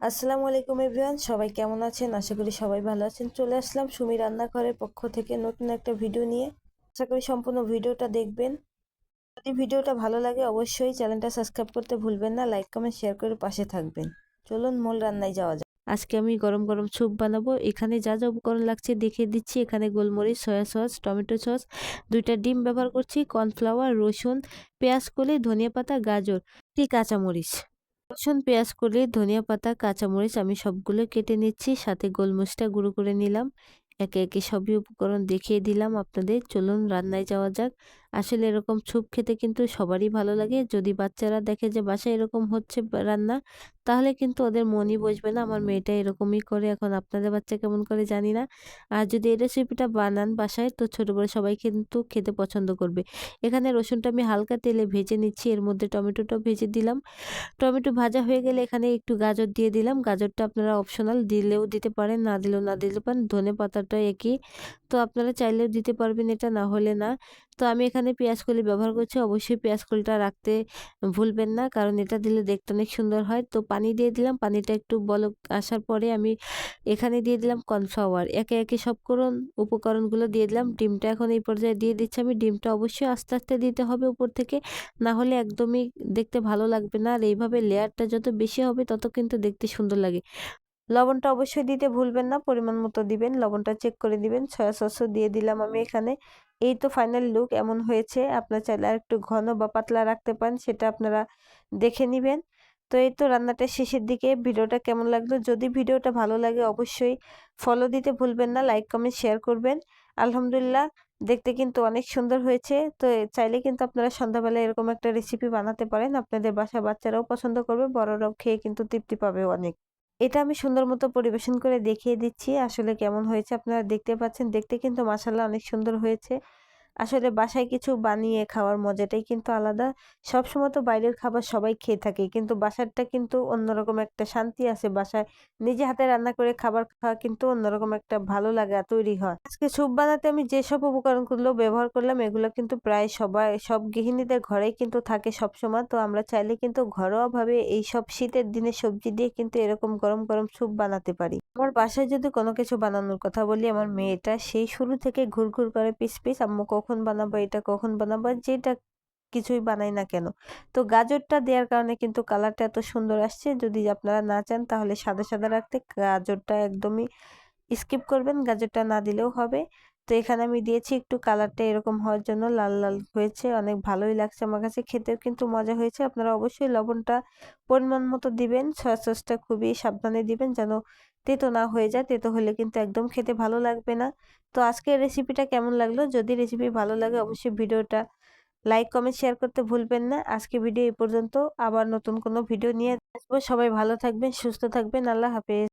আসসালামু আলাইকুম এভরিওয়ান, সবাই কেমন আছেন? আশা করি সবাই ভালো আছেন। চলে আসলাম সুমি রান্নাঘরের পক্ষ থেকে নতুন একটা ভিডিও নিয়ে। আশা করি সম্পূর্ণ ভিডিওটা দেখবেন। যদি ভিডিওটা ভালো লাগে অবশ্যই চ্যানেলটা সাবস্ক্রাইব করতে ভুলবেন না, লাইক কমেন্ট শেয়ার করে পাশে থাকবেন। চলুন মূল রান্নায় যাওয়া যাক। আজকে আমি গরম গরম স্যুপ বানাবো। এখানে যা যা উপকরণ লাগছে দেখিয়ে দিচ্ছি। এখানে গোলমরিচ, সয়া সস, টমেটো সস, 2টা ডিম ব্যবহার করছি, কর্নফ্লাওয়ার, রসুন, পেঁয়াজ কলি, ধনিয়া পাতা, গাজর, 3 কাঁচামরিচ। রসুন, পেঁয়াজ কলি, ধনিয়া পাতা, কাঁচামরিচ আমি সবগুলো কেটে নিচ্ছি, সাথে গোলমরিচটা গুঁড়ো করে নিলাম। একে একে সবই উপকরণ দেখিয়ে দিলাম আপনাদের। চলুন রান্নায় যাওয়া যাক। আসলে এরকম স্যুপ খেতে কিন্তু সবারই ভালো লাগে। যদি বাচ্চারা দেখে যে বাসায় এরকম হচ্ছে রান্না, তাহলে কিন্তু ওদের মনই বসবে না। আমার মেয়েটা এরকমই করে। এখন আপনাদের বাচ্চা কেমন করে জানি না। আর যদি এই রেসিপিটা বানান বাসায়, তো ছোট বড় সবাই কিন্তু খেতে পছন্দ করবে। এখানে রসুনটা আমি হালকা তেলে ভেজে নিচ্ছি, এর মধ্যে টমেটোটাও ভেজে দিলাম। টমেটো ভাজা হয়ে গেলে এখানে একটু গাজর দিয়ে দিলাম। গাজরটা আপনারা অপশনাল, দিলেও দিতে পারেন, না দিলেও না দিতে পারেন। ধনেপাতাটা একই, তো আপনারা চাইলেও দিতে পারবেন, এটা না হলে না। তো আমি এখানে পেঁয়াজ কলি ব্যবহার করছি। অবশ্যই পেঁয়াজ কলিটা রাখতে ভুলবেন না, কারণ এটা দিলে দেখতে অনেক সুন্দর হয়। তো পানি দিয়ে দিলাম। পানিটা একটু বলক আসার পরে আমি এখানে দিয়ে দিলাম কর্নফ্লাওয়ার। একে একে সব উপকরণগুলো দিয়ে দিলাম। ডিমটা এখন এই পর্যায়ে দিয়ে দিচ্ছি আমি। ডিমটা অবশ্যই আস্তে আস্তে দিতে হবে উপর থেকে, না হলে একদমই দেখতে ভালো লাগবে না। আর এইভাবে লেয়ারটা যত বেশি হবে তত কিন্তু দেখতে সুন্দর লাগে। লবণটা অবশ্যই দিতে ভুলবেন না, পরিমাণ মতো দিবেন। লবণটা চেক করে দিবেন। সয়া সসও দিয়ে দিলাম আমি এখানে। এই তো ফাইনাল লুক এমন হয়েছে। আপনার চাইলে আর একটু ঘন বা পাতলা রাখতে পারেন, সেটা আপনারা দেখে নিবেন। তো এই তো রান্নাটা শেষের দিকে। ভিডিওটা কেমন লাগলো? যদি ভিডিওটা ভালো লাগে অবশ্যই ফলো দিতে ভুলবেন না, লাইক কমেন্ট শেয়ার করবেন। আলহামদুলিল্লাহ, দেখতে কিন্তু অনেক সুন্দর হয়েছে। তো চাইলে কিন্তু আপনারা সন্ধ্যাবেলায় এরকম একটা রেসিপি বানাতে পারেন। আপনাদের বাসায় বাচ্চারাও পছন্দ করবে, বড়রাও খেয়ে কিন্তু তৃপ্তি পাবে অনেক। এটা আমি সুন্দর মতো পরিবেশন করে দেখিয়ে দিচ্ছি আসলে কেমন হয়েছে। আপনারা দেখতে পাচ্ছেন, দেখতে কিন্তু মাশাআল্লাহ অনেক সুন্দর হয়েছে। আসলে বাসায় কিছু বানিয়ে খাওয়ার মজাটাই কিন্তু আলাদা। সবসময় তো বাইরের খাবার সবাই খেয়ে থাকে, কিন্তু বাসারটা কিন্তু অন্যরকম একটা শান্তি আছে। বাসায় নিজে হাতে রান্না করে খাবার খাওয়া কিন্তু অন্যরকম একটা ভালো লাগা তৈরি হয়। আজকে স্যুপ বানাতে আমি যেসব উপকরণগুলো ব্যবহার করলাম, এগুলো কিন্তু প্রায় সব গৃহিণীদের ঘরেই কিন্তু থাকে সবসময়। তো আমরা চাইলে কিন্তু ঘরোয়াভাবে এইসব শীতের দিনে সবজি দিয়ে কিন্তু এরকম গরম গরম স্যুপ বানাতে পারি। আমার বাসায় যদি কোনো কিছু বানানোর কথা বলি, আমার মেয়েটা সেই শুরু থেকে ঘুরঘুর করে পিস পিস, আম্মু কখন বানাবো, এটা কখন বানাবো, যেটা কিছুই বানাই না কেন। তো গাজরটা দেওয়ার কারণে কিন্তু কালারটা এত সুন্দর আসছে। যদি আপনারা না চান তাহলে সাদা সাদা রাখতে, গাজরটা একদমই স্কিপ করবেন, গাজরটা না দিলেও হবে। তো এখানে আমি দিয়েছি একটু কালারটা এরকম হওয়ার জন্য, লাল লাল হয়েছে, অনেক ভালোই লাগছে আমার কাছে, খেতেও কিন্তু মজা হয়েছে। আপনারা অবশ্যই লবণটা পরিমাণ মতো দিবেন। সয়া সসটা খুবই সাবধানে দিবেন যেন তেতো না হয়ে যায়, তেতো হলে কিন্তু একদম খেতে ভালো লাগবে না। তো আজকের রেসিপিটা কেমন লাগলো? যদি রেসিপি ভালো লাগে অবশ্যই ভিডিওটা লাইক কমেন্ট শেয়ার করতে ভুলবেন না। আজকে ভিডিও এই পর্যন্ত, আবার নতুন কোনো ভিডিও নিয়ে আসবো। সবাই ভালো থাকবেন, সুস্থ থাকবেন। আল্লাহ হাফেজ।